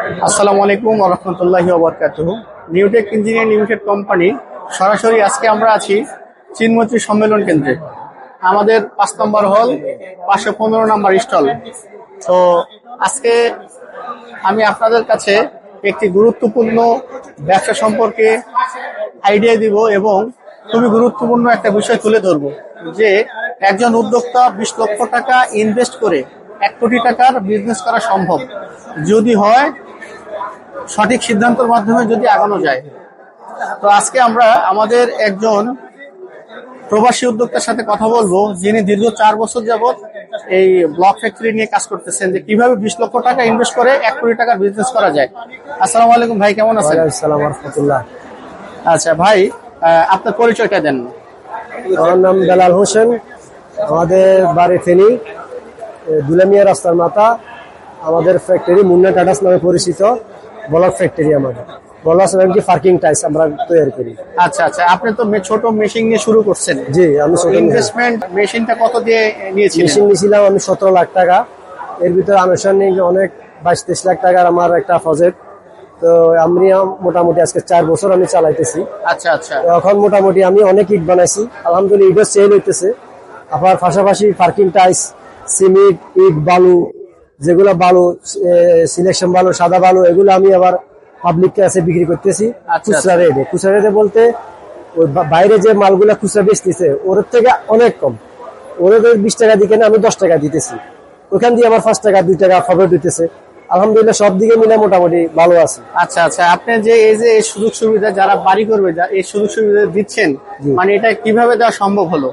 আসসালামু আলাইকুম ওয়া রাহমাতুল্লাহি ওয়া বারাকাতুহু। নিউটেক ইঞ্জিনিয়ারিং লিমিটেড কোম্পানি সরাসরি আজকে আমরা আছি চিনমৈত্রী সম্মেলন কেন্দ্রে। আমাদের 5 নম্বর হল 515 নম্বর স্টল। তো আজকে আমি আপনাদের কাছে একটি গুরুত্বপূর্ণ ব্যবসা সম্পর্কে আইডিয়া দিব এবং খুবই গুরুত্বপূর্ণ একটা বিষয় তুলে ধরবো যে একজন উদ্যোক্তা 20 লক্ষ টাকা ইনভেস্ট করে 1 কোটি টাকার বিজনেস করা সম্ভব যদি হয় সঠিক সিদ্ধান্তের মাধ্যমে যদি আগানো যায়। তো আজকে আমরা আমাদের একজন প্রবাসী উদ্যোক্তার সাথে কথা বলবো যিনি দীর্ঘ 4 বছর যাবত এই ব্লক ফ্যাক্টরি নিয়ে কাজ করতেছেন যে কিভাবে 20 লক্ষ টাকা ইনভেস্ট করে 1 কোটি টাকার বিজনেস করা যায়। আসসালামু আলাইকুম ভাই, কেমন আছেন? আসসালামু আলাইকুম রাহমাতুল্লাহ। আচ্ছা ভাই, আপনার পরিচয়টা দেন। আমার নাম বেলাল হোসেন, আমাদের বাড়ি ফেনী, দুলামিয়া রাস্তার মাথা। আমাদের ফ্যাক্টরি মুন্না টাটাস নামে পরিচিত ব্লক ফ্যাক্টরি। আমাদের ব্লক পার্কিং টাইলস আমরা তৈরি করি। আচ্ছা আচ্ছা, আপনি তো ছোট মেশিন নিয়ে শুরু করছেন। জি, আমি ইনভেস্টমেন্ট মেশিনটা কত দিয়ে নিয়েছিলেন? মেশিন নিয়েছিলাম আমি 17 লাখ টাকা। এর ভিতরে আনুষ্ঠানিক অনেক 22-23 লাখ টাকার আমার একটা প্রজেক্ট। তো আমি মোটামুটি আজকে 4 বছর আমি চালাইতেছি। আচ্ছা আচ্ছা, এখন মোটামুটি আমি অনেক ইট বানাইছি, আলহামদুলিল্লাহ ইটও সেল হইতেছে। আবার পাশাপাশি পার্কিং টাইলস, সিমেন্ট, ইট, বালু, যেগুলো বালু, সিলেকশন বালু, সাদা বালু, এগুলো আমি আবার পাবলিক কাছে বিক্রি করতেছি খুচরা রেটে। খুচরা রেটে বলতে ওই বাইরে যে মালগুলা খুচরা বেচতেছে ওর থেকে অনেক কম। ওদের 20 টাকা দিকে না আমি 10 টাকা দিতেছি, ওখান দিয়ে আবার 5 টাকা 2 টাকা খবর দিতেছে। আলহামদুলিল্লাহ সব দিকে মিলে মোটামুটি ভালো আছে। আচ্ছা আচ্ছা, আপনি যে এই যে এই সুযোগ সুবিধা যারা বাড়ি করবে এই সুযোগ সুবিধা দিচ্ছেন, মানে এটা কিভাবে দেওয়া সম্ভব হলো?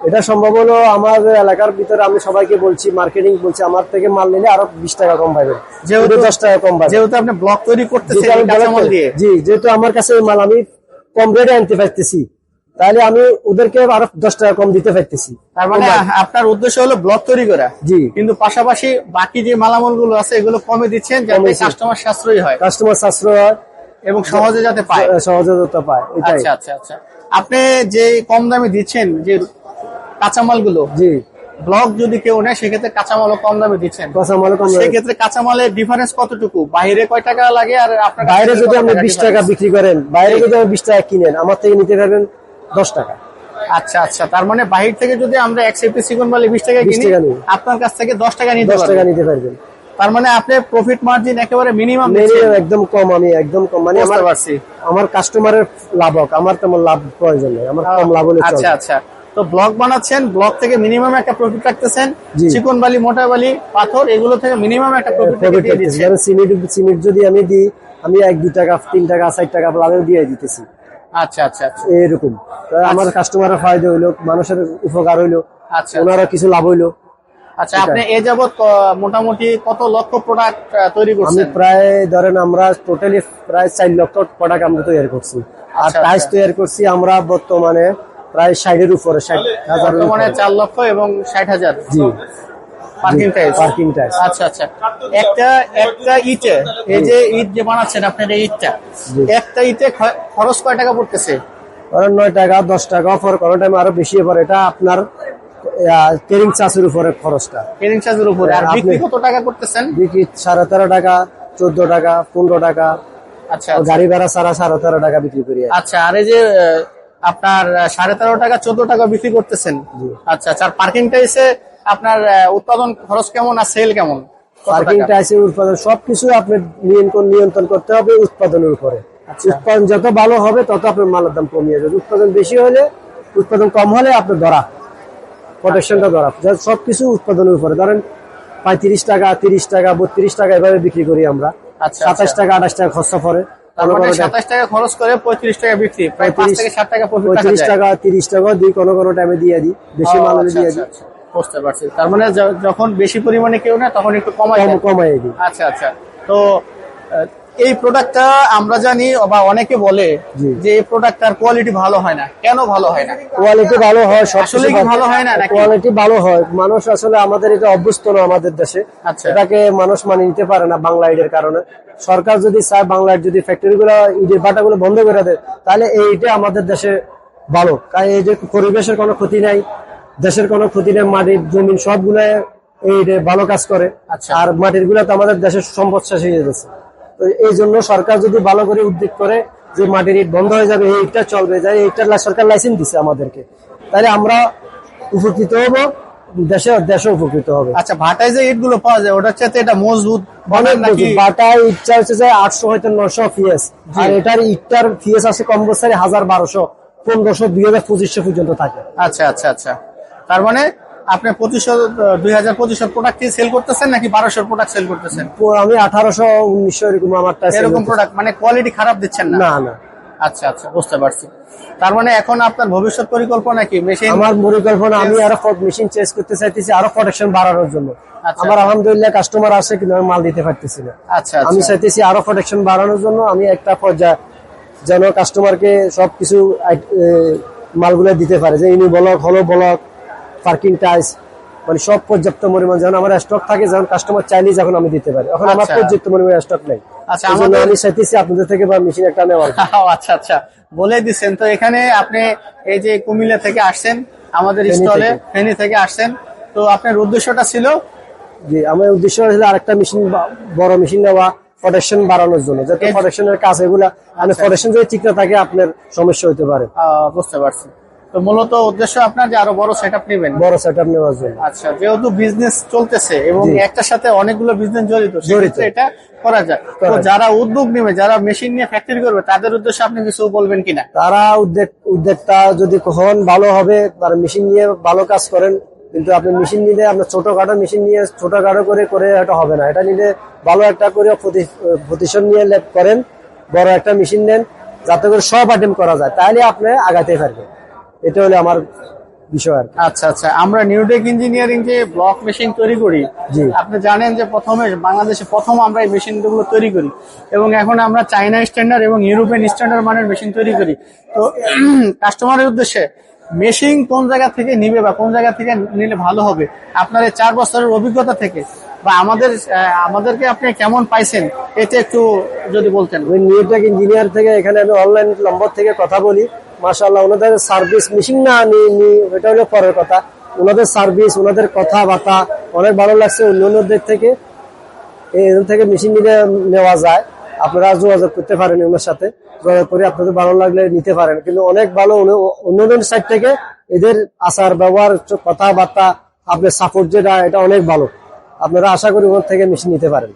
এটা সম্ভব হলো আমার এলাকার ভিতরে আমি সবাইকে বলছি, মার্কেটিং বলছি, আমার থেকে মাল নিলে আরো 20 টাকা কম পাবেন, যেহেতু 10 টাকা কম পাবেন, যেহেতু আপনি ব্লক তৈরি করতেছেন কাঁচামাল দিয়ে। জি, যেহেতু আমার কাছে এই মাল আমি কম রেটে আনতে পারতেছি, তাহলে আমি ওদেরকে আরো 10 টাকা কম দিতে পারতেছি। তার মানে আপনার উদ্দেশ্য হলো ব্লক তৈরি করা। জি, কিন্তু পাশাপাশি বাকি যে মালামাল গুলো আছে এগুলো কমে দিচ্ছেন যাতে কাস্টমার সাশ্রয়ী হয়, কাস্টমার সাশ্রয় হয় এবং সহজে যাতে পায়, সহজে যাতে পায়। আচ্ছা আচ্ছা আচ্ছা, আপনি যে কম দামে দিচ্ছেন যে কাঁচামাল গুলো, জি, ব্লক যদি কেউ নেয় সেক্ষেত্রে কাঁচামালও কম দামে দিচ্ছেন। সেক্ষেত্রে কাঁচামালের ডিফারেন্স কতটুকু? বাইরে কয় টাকা লাগে আর আপনার বাইরে যদি আপনি 20 টাকা বিক্রি করেন, বাইরে যদি আপনি 20 টাকা কিনেন, আমার থেকে নিতে পারবেন 10 টাকা। আচ্ছা আচ্ছা, তার মানে বাহির থেকে যদি আমরা 150 সিকন বালি 20 টাকা কিনি, আপনার কাছ থেকে 10 টাকা নিতে পারবেন। তার মানে আপনি প্রফিট মার্জিন একেবারে মিনিমাম একদম কম। আমি একদম কম, মানে আমার কাস্টমারের লাভ হোক, আমার তেমন লাভ প্রয়োজন নেই, আমার কম লাভ হলে। আচ্ছা আচ্ছা, তো ব্লক বানাচ্ছেন, ব্লক থেকে মিনিমাম একটা প্রফিট রাখতেছেন, চিকন বালি, মোটা বালি, পাথর, এগুলো থেকে মিনিমাম একটা প্রফিট রাখতেছেন। সিমেন্ট যদি আমি দিই, আমি 1-2 টাকা 3 টাকা 4 টাকা লাভে দিয়ে দিতেছি। আচ্ছা আচ্ছা আচ্ছা, এরকম আমার কাস্টমারের ফায়দা হইলো, মানুষের উপকার হইলো, আচ্ছা ওনারা কিছু লাভ হইলো। আচ্ছা, আপনি এ যাবত মোটামুটি কত লক্ষ প্রোডাক্ট তৈরি করছেন? আমি প্রায় ধরেন আমরা টোটালি প্রায় 4 লক্ষ প্রোডাক্ট আমরা তৈরি করছি। আর টাইলস তৈরি করছি আমরা বর্তমানে প্রায় 60-এর উপরে, 60,000 বর্তমানে 4 লক্ষ এবং 60,000। জি, পার্কিং টাইলস। আচ্ছা আচ্ছা, একটা ইটে, এই যে ইট যে বানাচ্ছেন আপনার, এই ইটটা একটা ইটে খরচ কয় টাকা পড়তেছে? 9 টাকা 10 টাকা, অফার কোনো টাইম আরো বেশি পড়ে। এটা আপনার কেরিং চার্জের উপরে খরচটা, কেরিং চার্জের উপরে। আর বিক্রি কত টাকা করতেছেন? বিক্রি 13.5 টাকা, 14 টাকা, 15 টাকা। আচ্ছা, গাড়ি ভাড়া ছাড়া 13.5 টাকা বিক্রি করি। আচ্ছা, আর এই যে আপনার 13.5 টাকা 14 টাকা বিক্রি করতেছেন। আচ্ছা আচ্ছা, আর পার্কিং টাইসে আপনার উৎপাদন খরচ কেমন আর সেল কেমন? পার্কিং টাইসে উৎপাদন সবকিছু আপনি নিয়ন্ত্রণ করতে হবে উৎপাদনের উপরে। উৎপাদন যত ভালো হবে তত আপনার মালের দাম কমিয়ে যাবে। উৎপাদন বেশি হলে, উৎপাদন কম হলে আপনার ধরা প্রোটেকশনটা ধরা। সবকিছু উৎপাদনের উপরে। ধরেন 35 টাকা, 30 টাকা, 32 টাকা এভাবে বিক্রি করি আমরা। 27 টাকা 28 টাকা খরচা পড়ে। 27 টাকা খরচ করে 35 টাকা বিক্রি, প্রায় 5 থেকে 7 টাকা প্রফিট। 35 টাকা 30 টাকা দিই, কোনো টাইমে দিয়ে দিই, বেশি মাল হলে দিয়ে দিই। বুঝতে পারছি। তার মানে যখন বেশি পরিমাণে কেউ না তখন একটু কমাই দিই। আচ্ছা আচ্ছা, তো এই প্রোডাক্টটা আমরা জানি বা অনেকে বলে যে এই প্রোডাক্টটার কোয়ালিটি ভালো হয় না। কেন ভালো হয় না? কোয়ালিটি ভালো হয়, আসলে কি ভালো হয় না? কোয়ালিটি ভালো হয়। মানুষ আসলে আমাদের এটা অভ্যস্ত না আমাদের দেশে। এটাকে মানুষ মানে নিতে পারে না বাংলা ইটের কারণে। সরকার যদি চায় বাংলার যদি ফ্যাক্টরি গুলো ইটের ভাটাগুলো বন্ধ করে দেয়, তাহলে এইটা আমাদের দেশে ভালো। কারণ এই যে পরিবেশের কোনো ক্ষতি নাই, দেশের কোনো ক্ষতি নেই, মাটির জমিন সবগুলো এই ভালো কাজ করে। আর মাটির গুলা তো আমাদের দেশের সম্পদ শেষ হয়ে যাচ্ছে। তো এই জন্য সরকার যদি ভালো করে উদ্যোগ করে যে মাটির ইট বন্ধ হয়ে যাবে, এই ইটটা চলবে, যাই এইটার সরকার লাইসেন্স দিছে আমাদেরকে, তাহলে আমরা উপকৃত হব, দেশে উপকৃত হবে। আচ্ছা, ভাটায় যে ইট গুলো পাওয়া যায় ওটার চাইতে এটা মজবুত অনেক নাকি? বাটা ইটটা হচ্ছে যে 800 হয়তো 900 পিএস, আর এটার ইটটার পিএস আছে কম বছরে 1000, 1200, 1500, 2000, 2500 পর্যন্ত থাকে। আচ্ছা আচ্ছা আচ্ছা, তার মানে আপনি 2500 প্রোডাক্ট সেল করতেছেন নাকি 1200 প্রোডাক্ট সেল করতেছেন? তো আমি 1800, 1900 এরকম আমারটা এরকম প্রোডাক্ট, মানে কোয়ালিটি খারাপ দিচ্ছেন না? না না। আচ্ছা আচ্ছা, বুঝতে পারছি। তার মানে এখন আপনার ভবিষ্যৎ পরিকল্পনা কি? মেশিন? আমার পরিকল্পনা, আমি আরো মেশিন চেঞ্জ করতে চাইতেছি, আরো প্রোডাকশন বাড়ানোর জন্য। আচ্ছা। আমার আলহামদুলিল্লাহ কাস্টমার আসে, কিন্তু আমি মাল দিতে পারতেছি না। আচ্ছা আমি আচ্ছা, চাইতেছি আরো প্রোডাকশন বাড়ানোর জন্য আমি একটা পর্যায়ে যেন কাস্টমারকে সবকিছু মালগুলো দিতে পারে, যে ইনি ব্লক, হলো ব্লক, পার্কিং টাইলস, মানে সব পর্যাপ্ত পরিমাণ যেন আমার স্টক থাকে, যেমন কাস্টমার চাইলেই যখন আমি দিতে পারি। এখন আমার আচ্ছা। পর্যাপ্ত পরিমাণ স্টক নেই, আচ্ছা, এই জন্য আমি চাইতেছি আপনাদের থেকে বা মেশিন একটা নেওয়ার। আচ্ছা আচ্ছা, বলে দিচ্ছেন তো। এখানে আপনি এই যে কুমিল্লা থেকে আসছেন আমাদের ফেনী স্টলে, থেকে। ফেনী থেকে আসছেন, তো আপনার উদ্দেশ্যটা ছিল? জি, আমার উদ্দেশ্য হলো আরেকটা মেশিন, বড় মেশিন নেওয়া, প্রোডাকশন বাড়ানোর জন্য, যাতে প্রোডাকশনের কাজ এগুলা, মানে প্রোডাকশন যদি ঠিক না থাকে আপনার সমস্যা হতে পারে। বুঝতে পারছি। তো মূলত উদ্দেশ্য আপনার যে আরো বড় সেটআপ নেবেন? বড় সেটআপ নেওয়ার জন্য। আচ্ছা, যেহেতু বিজনেস চলতেছে এবং জি। একটার সাথে অনেকগুলো বিজনেস জড়িত, সেক্ষেত্রে এটা করা যায়। তো যারা উদ্যোগ নেবে, যারা মেশিন নিয়ে ফ্যাক্টরি করবে, তাদের উদ্দেশ্যে আপনি কিছু বলবেন কিনা? তারা উদ্যোগটা যদি কখন ভালো হবে, তারা মেশিন নিয়ে ভালো কাজ করেন, কিন্তু আপনি মেশিন নিলে আপনার ছোটখাটো মেশিন নিয়ে ছোটখাটো করে এটা হবে না। এটা নিলে ভালো একটা করে প্রতিষ্ঠান নিয়ে করেন, বড় একটা মেশিন নেন, যাতে করে সব আইটেম করা যায়, তাহলে আপনি আগাতে পারবেন। এটা হলো আমার বিষয় আর কি। আচ্ছা আচ্ছা, আমরা নিউটেক ইঞ্জিনিয়ারিং যে ব্লক মেশিন তৈরি করি, জি। আপনি জানেন যে বাংলাদেশে প্রথম আমরা এই মেশিনগুলো তৈরি করি, এবং এখন আমরা চাইনা স্ট্যান্ডার্ড এবং ইউরোপিয়ান স্ট্যান্ডার্ড মানের মেশিন তৈরি করি। তো কাস্টমারের উদ্দেশ্যে মেশিন কোন জায়গা থেকে নিবে বা কোন জায়গা থেকে নিলে ভালো হবে, আপনার এই 4 বছরের অভিজ্ঞতা থেকে বা আমাদেরকে আপনি কেমন পাইছেন, এটা একটু যদি বলতেন। আমি নিউটেক ইঞ্জিনিয়ার থেকে, এখানে আমি অনলাইন নম্বর থেকে কথা বলি, মাশাআল্লাহ ওনাদের সার্ভিস, মেশিন না এটা হলো পরের কথা, ওনাদের সার্ভিস, ওনাদের কথাবার্তা অনেক ভালো লাগছে। অন্যদের থেকে এখান থেকে মেশিন নিলে নেওয়া যায়, আপনারা যোগাযোগ করতে পারেন ওনার সাথে, যোগাযোগ করে আপনাদের ভালো লাগলে নিতে পারেন। কিন্তু অনেক ভালো, অন্যদের সাইড থেকে এদের আচার ব্যবহার, কথাবার্তা, আপনার সাপোর্ট যেটা, এটা অনেক ভালো। আপনারা আশা করি ওনার থেকে মেশিন নিতে পারেন।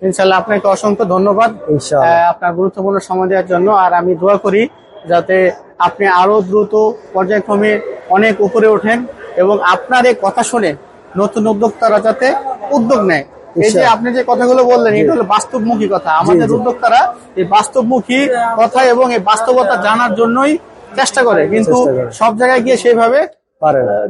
ইনশাল্লাহ, আপনাকে অসংখ্য ধন্যবাদ ইনশাআল্লাহ। আপনার গুরুত্বপূর্ণ সময় দেওয়ার জন্য। আর আমি দোয়া করি যাতে আপনি আরো দ্রুত পর্যায়ক্রমে অনেক উপরে ওঠেন, এবং আপনার এই কথা শুনে নতুন উদ্যোক্তারা যাতে উদ্যোগ নেয়। এই যে আপনি যে কথাগুলো বললেন, এটা হলো বাস্তবমুখী কথা। আমাদের উদ্যোক্তারা এই বাস্তবমুখী কথা এবং এই বাস্তবতা জানার জন্যই চেষ্টা করে, কিন্তু সব জায়গায় গিয়ে সেইভাবে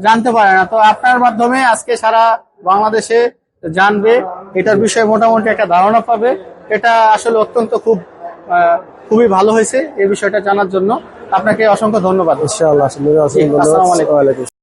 জানতে পারে না। তো আপনার মাধ্যমে আজকে সারা বাংলাদেশে জানবে, এটার বিষয়ে মোটামুটি একটা ধারণা পাবে। এটা আসলে অত্যন্ত খুবই ভালো হয়েছে এই বিষয়টা জানার জন্য। আপনাকে অসংখ্য ধন্যবাদ। ইনশাআল্লাহ। আসসালামু আলাইকুম।